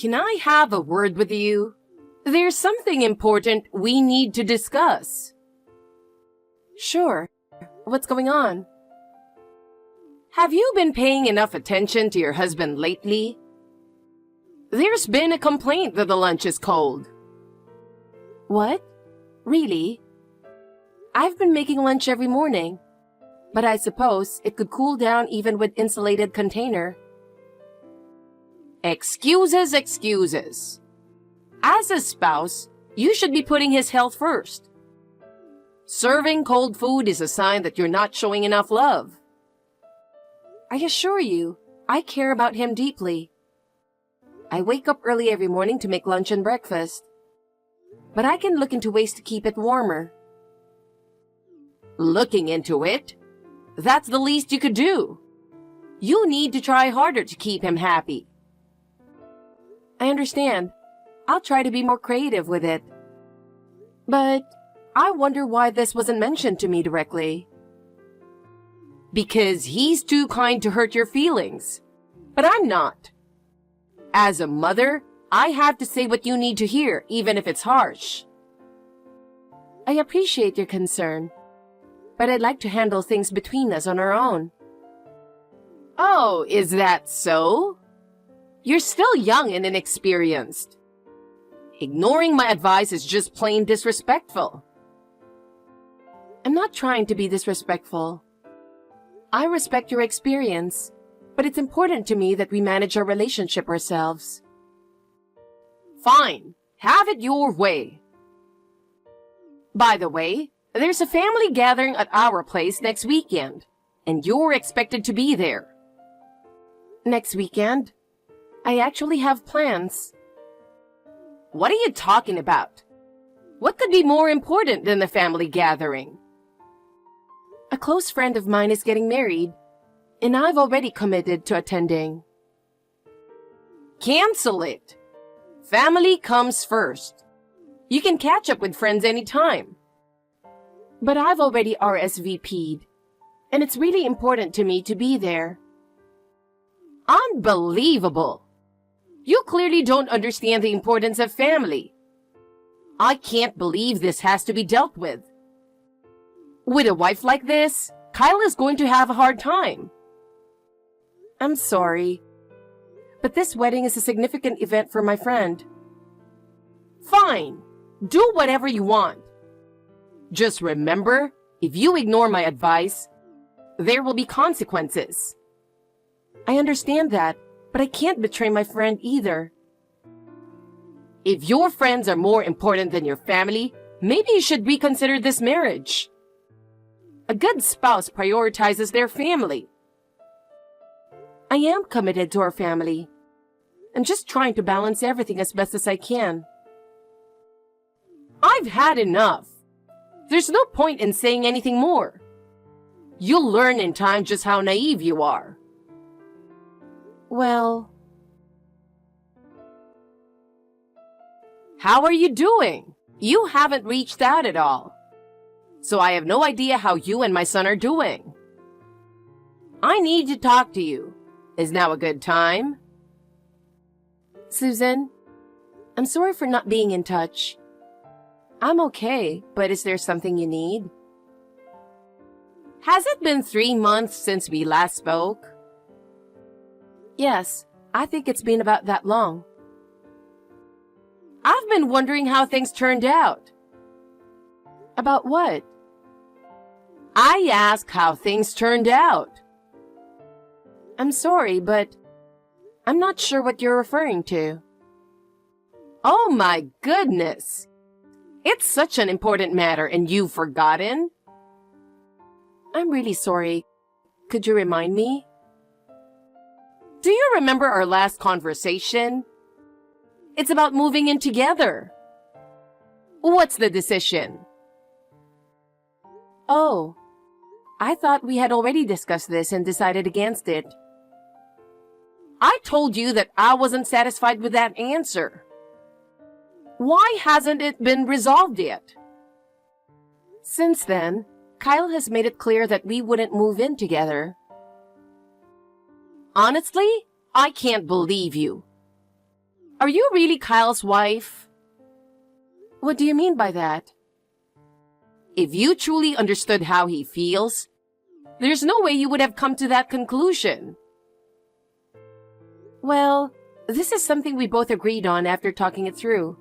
Can I have a word with you? There's something important we need to discuss. Sure. What's going on? Have you been paying enough attention to your husband lately? There's been a complaint that the lunch is cold. What? Really? I've been making lunch every morning, but I suppose it could cool down even with insulated container. Excuses, excuses. As a spouse, you should be putting his health first. Serving cold food is a sign that you're not showing enough love. I assure you, I care about him deeply. I wake up early every morning to make lunch and breakfast, but I can look into ways to keep it warmer. Looking into it? That's the least you could do. You need to try harder to keep him happy. I understand. I'll try to be more creative with it. But I wonder why this wasn't mentioned to me directly. Because he's too kind to hurt your feelings. But I'm not. As a mother, I have to say what you need to hear, even if it's harsh. I appreciate your concern, but I'd like to handle things between us on our own. Oh, is that so? You're still young and inexperienced. Ignoring my advice is just plain disrespectful. I'm not trying to be disrespectful. I respect your experience, but it's important to me that we manage our relationship ourselves. Fine. Have it your way. By the way, there's a family gathering at our place next weekend, and you're expected to be there. Next weekend? I actually have plans. What are you talking about? What could be more important than the family gathering? A close friend of mine is getting married, and I've already committed to attending. Cancel it. Family comes first. You can catch up with friends anytime. But I've already RSVP'd, and it's really important to me to be there. Unbelievable. You clearly don't understand the importance of family. I can't believe this has to be dealt with. With a wife like this, Kyle is going to have a hard time. I'm sorry, but this wedding is a significant event for my friend. Fine. Do whatever you want. Just remember, if you ignore my advice, there will be consequences. I understand that, but I can't betray my friend either. If your friends are more important than your family, maybe you should reconsider this marriage. A good spouse prioritizes their family. I am committed to our family. I'm just trying to balance everything as best as I can. I've had enough. There's no point in saying anything more. You'll learn in time just how naive you are. Well... How are you doing? You haven't reached out at all. So I have no idea how you and my son are doing. I need to talk to you. Is now a good time? Susan, I'm sorry for not being in touch. I'm okay, but is there something you need? Has it been 3 months since we last spoke? Yes, I think it's been about that long. I've been wondering how things turned out. About what? I asked how things turned out. I'm sorry, but I'm not sure what you're referring to. Oh my goodness! It's such an important matter and you've forgotten? I'm really sorry. Could you remind me? Do you remember our last conversation? It's about moving in together. What's the decision? Oh, I thought we had already discussed this and decided against it. I told you that I wasn't satisfied with that answer. Why hasn't it been resolved yet? Since then, Kyle has made it clear that we wouldn't move in together. Honestly, I can't believe you. Are you really Kyle's wife? What do you mean by that? If you truly understood how he feels, there's no way you would have come to that conclusion. Well, this is something we both agreed on after talking it through.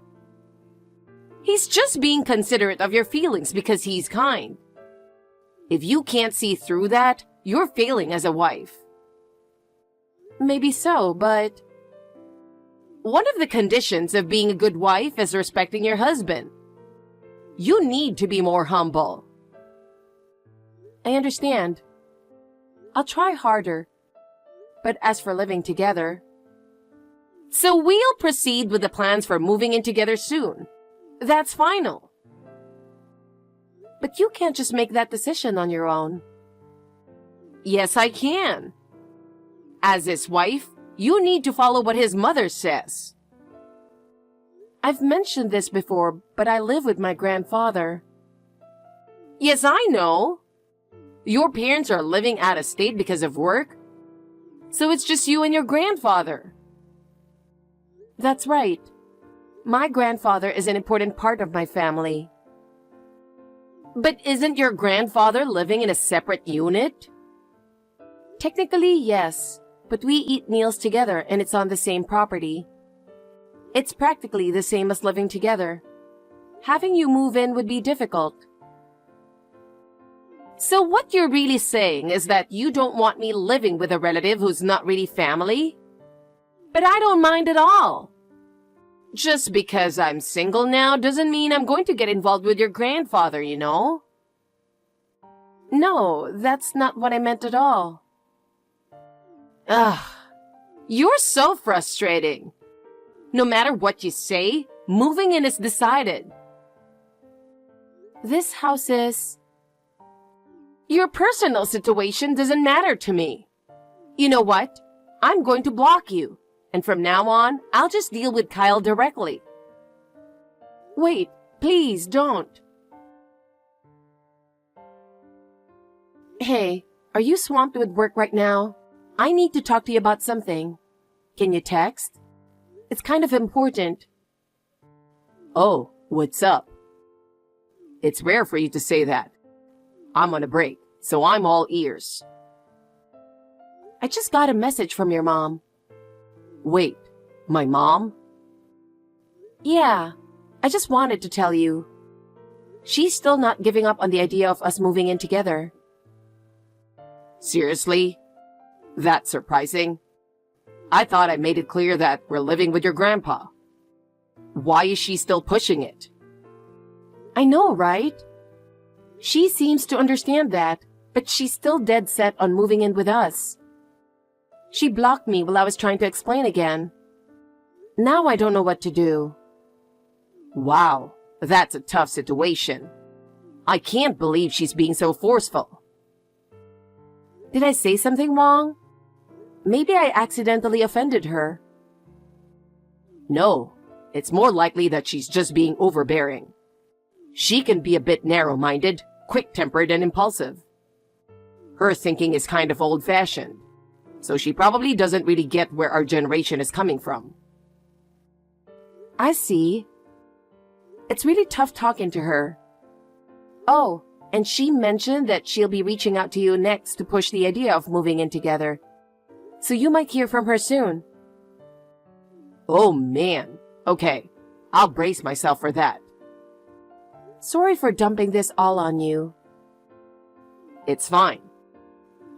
He's just being considerate of your feelings because he's kind. If you can't see through that, you're failing as a wife. Maybe so, but one of the conditions of being a good wife is respecting your husband. You need to be more humble. I understand. I'll try harder. But as for living together... So we'll proceed with the plans for moving in together soon. That's final. But you can't just make that decision on your own. Yes, I can. As his wife, you need to follow what his mother says. I've mentioned this before, but I live with my grandfather. Yes, I know. Your parents are living out of state because of work, so it's just you and your grandfather. That's right. My grandfather is an important part of my family. But isn't your grandfather living in a separate unit? Technically, yes, but we eat meals together and it's on the same property. It's practically the same as living together. Having you move in would be difficult. So what you're really saying is that you don't want me living with a relative who's not really family? But I don't mind at all. Just because I'm single now doesn't mean I'm going to get involved with your grandfather, you know? No, that's not what I meant at all. Ugh, you're so frustrating. No matter what you say, moving in is decided. This house is... Your personal situation doesn't matter to me. You know what? I'm going to block you. And from now on, I'll just deal with Kyle directly. Wait, please don't. Hey, are you swamped with work right now? I need to talk to you about something. Can you text? It's kind of important. Oh, what's up? It's rare for you to say that. I'm on a break, so I'm all ears. I just got a message from your mom. Wait, my mom? Yeah, I just wanted to tell you. She's still not giving up on the idea of us moving in together. Seriously? That's surprising. I thought I made it clear that we're living with your grandpa. Why is she still pushing it? I know, right? She seems to understand that, but she's still dead set on moving in with us. She blocked me while I was trying to explain again. Now I don't know what to do. Wow, that's a tough situation. I can't believe she's being so forceful. Did I say something wrong? Maybe I accidentally offended her. No, it's more likely that she's just being overbearing. She can be a bit narrow-minded, quick-tempered, and impulsive. Her thinking is kind of old-fashioned. So she probably doesn't really get where our generation is coming from. I see. It's really tough talking to her. Oh, and she mentioned that she'll be reaching out to you next to push the idea of moving in together. So you might hear from her soon. Oh man. Okay, I'll brace myself for that. Sorry for dumping this all on you. It's fine.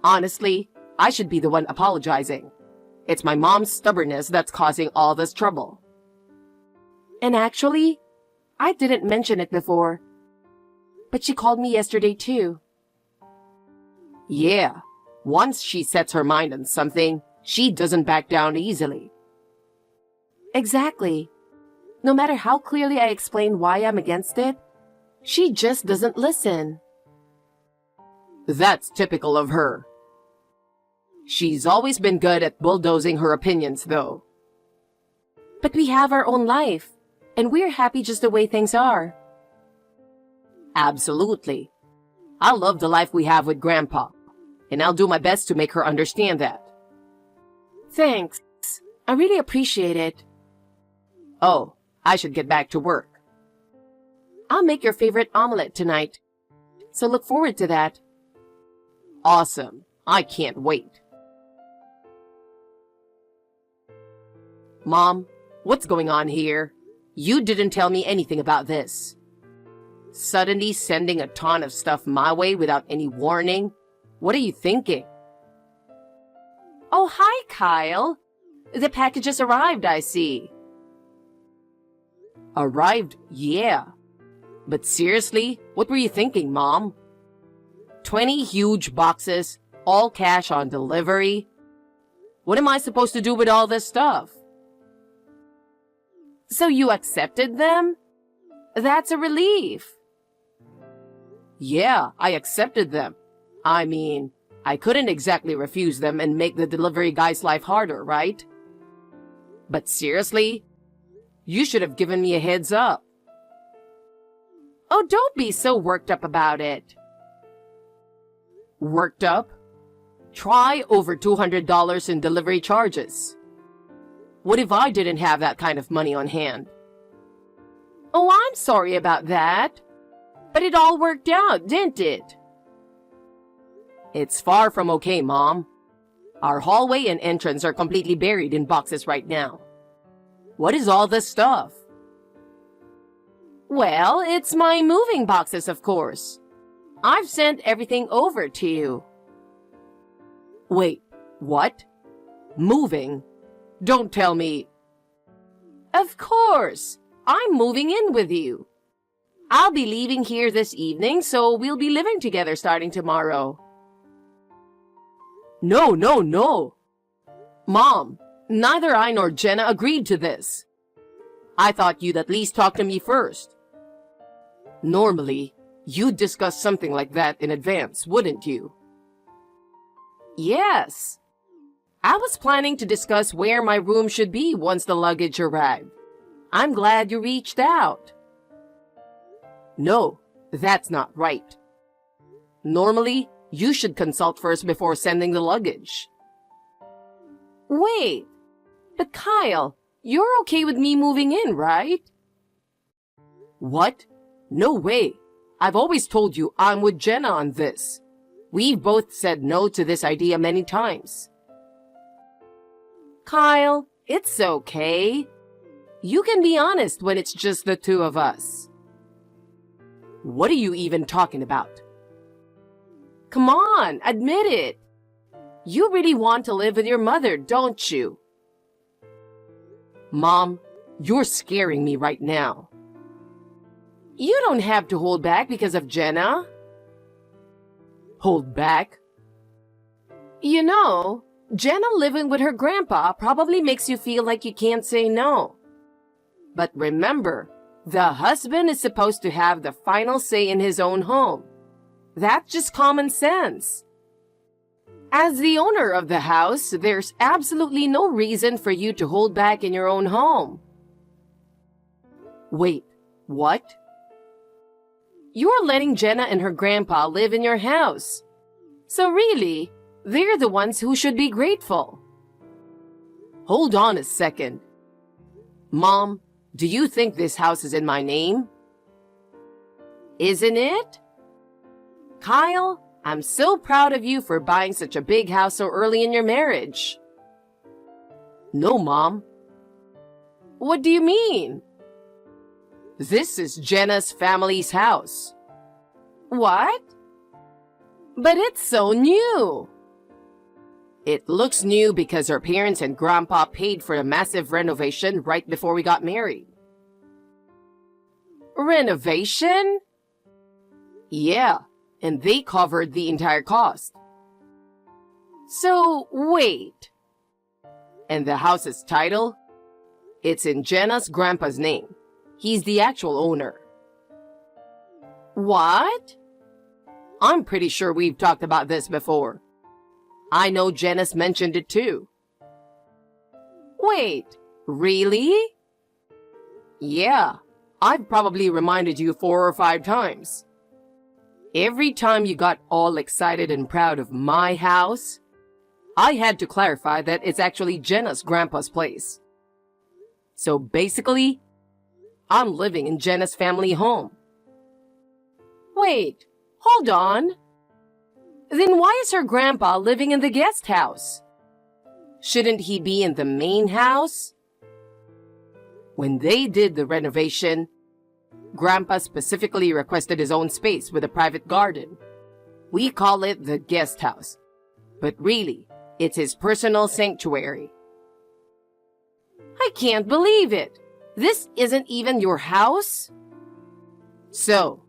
Honestly, I should be the one apologizing. It's my mom's stubbornness that's causing all this trouble. And actually, I didn't mention it before. But she called me yesterday too. Yeah, once she sets her mind on something, she doesn't back down easily. Exactly. No matter how clearly I explain why I'm against it, she just doesn't listen. That's typical of her. She's always been good at bulldozing her opinions, though. But we have our own life, and we're happy just the way things are. Absolutely. I love the life we have with Grandpa, and I'll do my best to make her understand that. Thanks. I really appreciate it. Oh, I should get back to work. I'll make your favorite omelet tonight, so look forward to that. Awesome. I can't wait. Mom, what's going on here? You didn't tell me anything about this. Suddenly sending a ton of stuff my way without any warning? What are you thinking? Oh, hi, Kyle. The packages arrived, I see. Arrived? Yeah. But seriously, what were you thinking, Mom? 20 huge boxes, all cash on delivery? What am I supposed to do with all this stuff? So you accepted them? That's a relief. Yeah, I accepted them. I mean, I couldn't exactly refuse them and make the delivery guy's life harder, right? But seriously, you should have given me a heads up. Oh, don't be so worked up about it. Worked up? Try over $200 in delivery charges. What if I didn't have that kind of money on hand? Oh, I'm sorry about that. But it all worked out, didn't it? It's far from okay, Mom. Our hallway and entrance are completely buried in boxes right now. What is all this stuff? Well, it's my moving boxes, of course. I've sent everything over to you. Wait, what? Moving? Don't tell me. Of course. I'm moving in with you. I'll be leaving here this evening, so we'll be living together starting tomorrow. No. Mom, neither I nor Jenna agreed to this. I thought you'd at least talk to me first. Normally, you'd discuss something like that in advance, wouldn't you? Yes. I was planning to discuss where my room should be once the luggage arrived. I'm glad you reached out. No, that's not right. Normally, you should consult first before sending the luggage. Wait, but Kyle, you're okay with me moving in, right? What? No way. I've always told you I'm with Jenna on this. We've both said no to this idea many times. Kyle, it's okay. You can be honest when it's just the two of us. What are you even talking about? Come on, admit it. You really want to live with your mother, don't you? Mom, you're scaring me right now. You don't have to hold back because of Jenna. Hold back? You know, Jenna living with her grandpa probably makes you feel like you can't say no. But remember, the husband is supposed to have the final say in his own home. That's just common sense. As the owner of the house, there's absolutely no reason for you to hold back in your own home. Wait, what? You're letting Jenna and her grandpa live in your house. So really, they're the ones who should be grateful. Hold on a second. Mom, do you think this house is in my name? Isn't it? Kyle, I'm so proud of you for buying such a big house so early in your marriage. No, Mom. What do you mean? This is Jenna's family's house. What? But it's so new. It looks new because our parents and Grandpa paid for a massive renovation right before we got married. Renovation? Yeah, and they covered the entire cost. So, wait. And the house's title? It's in Jenna's grandpa's name. He's the actual owner. What? I'm pretty sure we've talked about this before. I know Jenna's mentioned it too. Wait, really? Yeah, I've probably reminded you 4 or 5 times. Every time you got all excited and proud of my house, I had to clarify that it's actually Jenna's grandpa's place. So basically, I'm living in Jenna's family home. Wait, hold on. Then why is her grandpa living in the guest house? Shouldn't he be in the main house? When they did the renovation, Grandpa specifically requested his own space with a private garden. We call it the guest house, but really, it's his personal sanctuary. I can't believe it. This isn't even your house? So,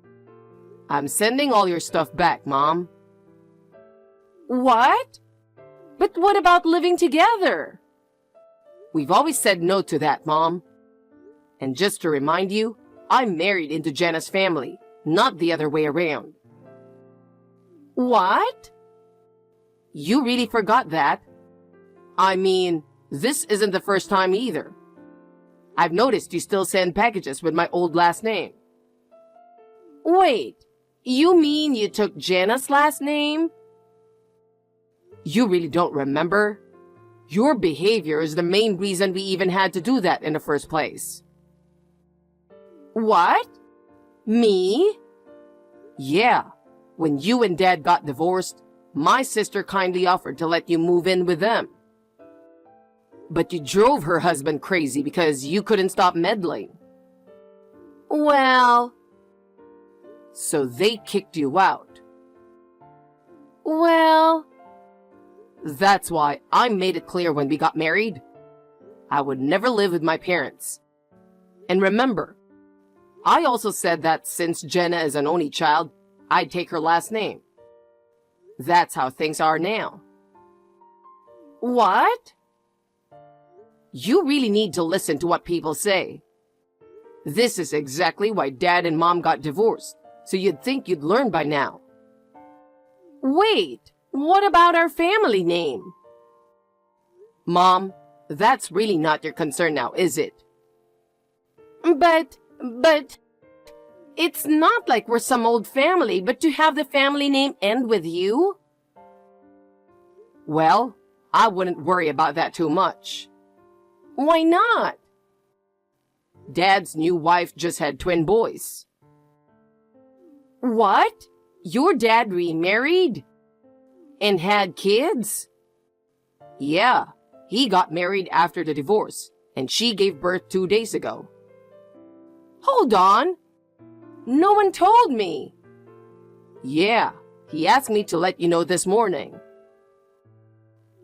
I'm sending all your stuff back, Mom. What? But what about living together? We've always said no to that, Mom. And just to remind you, I'm married into Jenna's family, not the other way around. What? You really forgot that? I mean, this isn't the first time either. I've noticed you still send packages with my old last name. Wait, you mean you took Jenna's last name? You really don't remember? Your behavior is the main reason we even had to do that in the first place. What? Me? Yeah, when you and Dad got divorced, my sister kindly offered to let you move in with them. But you drove her husband crazy because you couldn't stop meddling. Well... So they kicked you out. Well... That's why I made it clear when we got married. I would never live with my parents. And remember, I also said that since Jenna is an only child, I'd take her last name. That's how things are now. What? You really need to listen to what people say. This is exactly why Dad and Mom got divorced, so you'd think you'd learn by now. Wait, what about our family name? Mom, that's really not your concern now, is it? But, it's not like we're some old family, but to have the family name end with you? Well, I wouldn't worry about that too much. Why not? Dad's new wife just had twin boys. What? Your dad remarried? And had kids? Yeah, he got married after the divorce, and she gave birth 2 days ago. Hold on. No one told me. Yeah, he asked me to let you know this morning.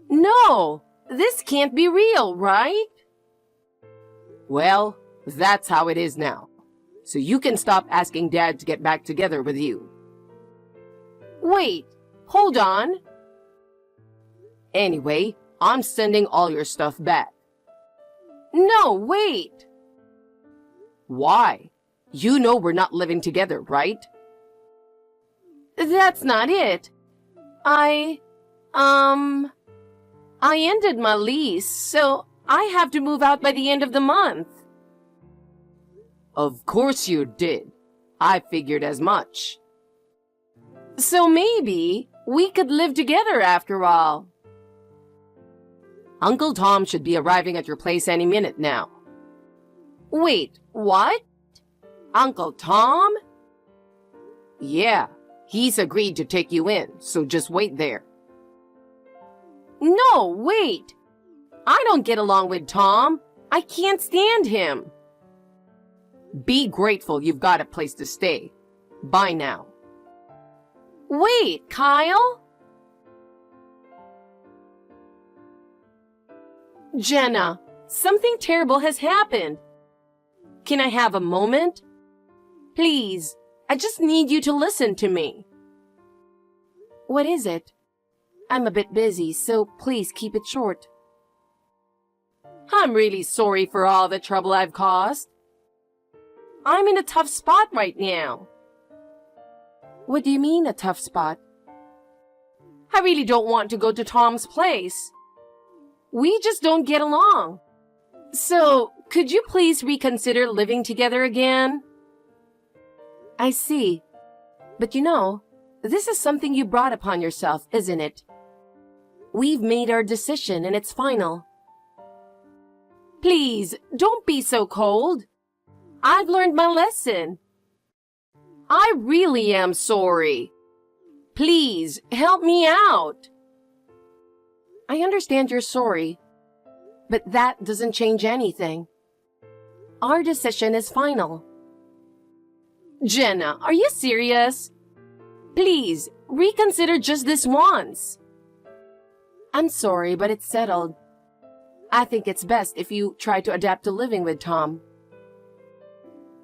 No, this can't be real, right? Well, that's how it is now. So you can stop asking Dad to get back together with you. Wait, hold on. Anyway, I'm sending all your stuff back. No, wait. Why? You know we're not living together, right? That's not it. I ended my lease, so I have to move out by the end of the month. Of course you did. I figured as much. So maybe we could live together after all. Uncle Tom should be arriving at your place any minute now. Wait, what? Uncle Tom? Yeah, he's agreed to take you in, so just wait there. No, wait. I don't get along with Tom. I can't stand him. Be grateful you've got a place to stay. Bye now. Wait, Kyle? Jenna, something terrible has happened. Can I have a moment? Please, I just need you to listen to me. What is it? I'm a bit busy, so please keep it short. I'm really sorry for all the trouble I've caused. I'm in a tough spot right now. What do you mean, a tough spot? I really don't want to go to Tom's place. We just don't get along. So, could you please reconsider living together again? I see. But you know, this is something you brought upon yourself, isn't it? We've made our decision and it's final. Please, don't be so cold. I've learned my lesson. I really am sorry. Please, help me out. I understand you're sorry, but that doesn't change anything. Our decision is final. Jenna, are you serious? Please, reconsider just this once. I'm sorry, but it's settled. I think it's best if you try to adapt to living with Tom.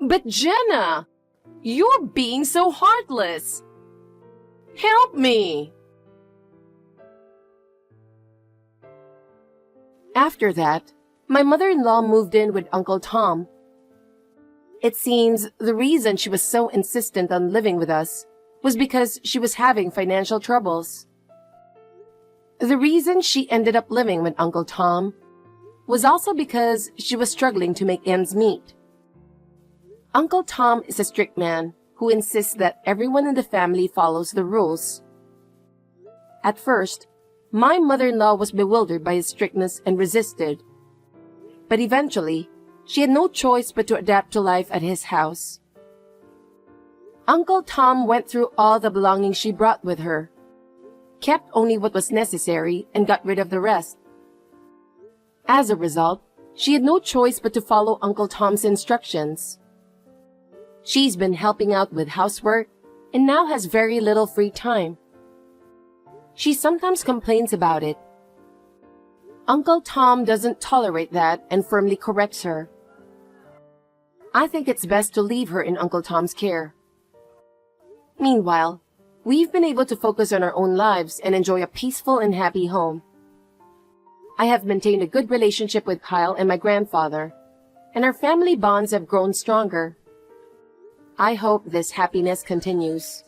But Jenna, you're being so heartless. Help me. After that, my mother-in-law moved in with Uncle Tom. It seems the reason she was so insistent on living with us was because she was having financial troubles. The reason she ended up living with Uncle Tom was also because she was struggling to make ends meet. Uncle Tom is a strict man who insists that everyone in the family follows the rules. At first, my mother-in-law was bewildered by his strictness and resisted. But eventually, she had no choice but to adapt to life at his house. Uncle Tom went through all the belongings she brought with her, kept only what was necessary, and got rid of the rest. As a result, she had no choice but to follow Uncle Tom's instructions. She's been helping out with housework and now has very little free time. She sometimes complains about it. Uncle Tom doesn't tolerate that and firmly corrects her. I think it's best to leave her in Uncle Tom's care. Meanwhile, we've been able to focus on our own lives and enjoy a peaceful and happy home. I have maintained a good relationship with Kyle and my grandfather, and our family bonds have grown stronger. I hope this happiness continues.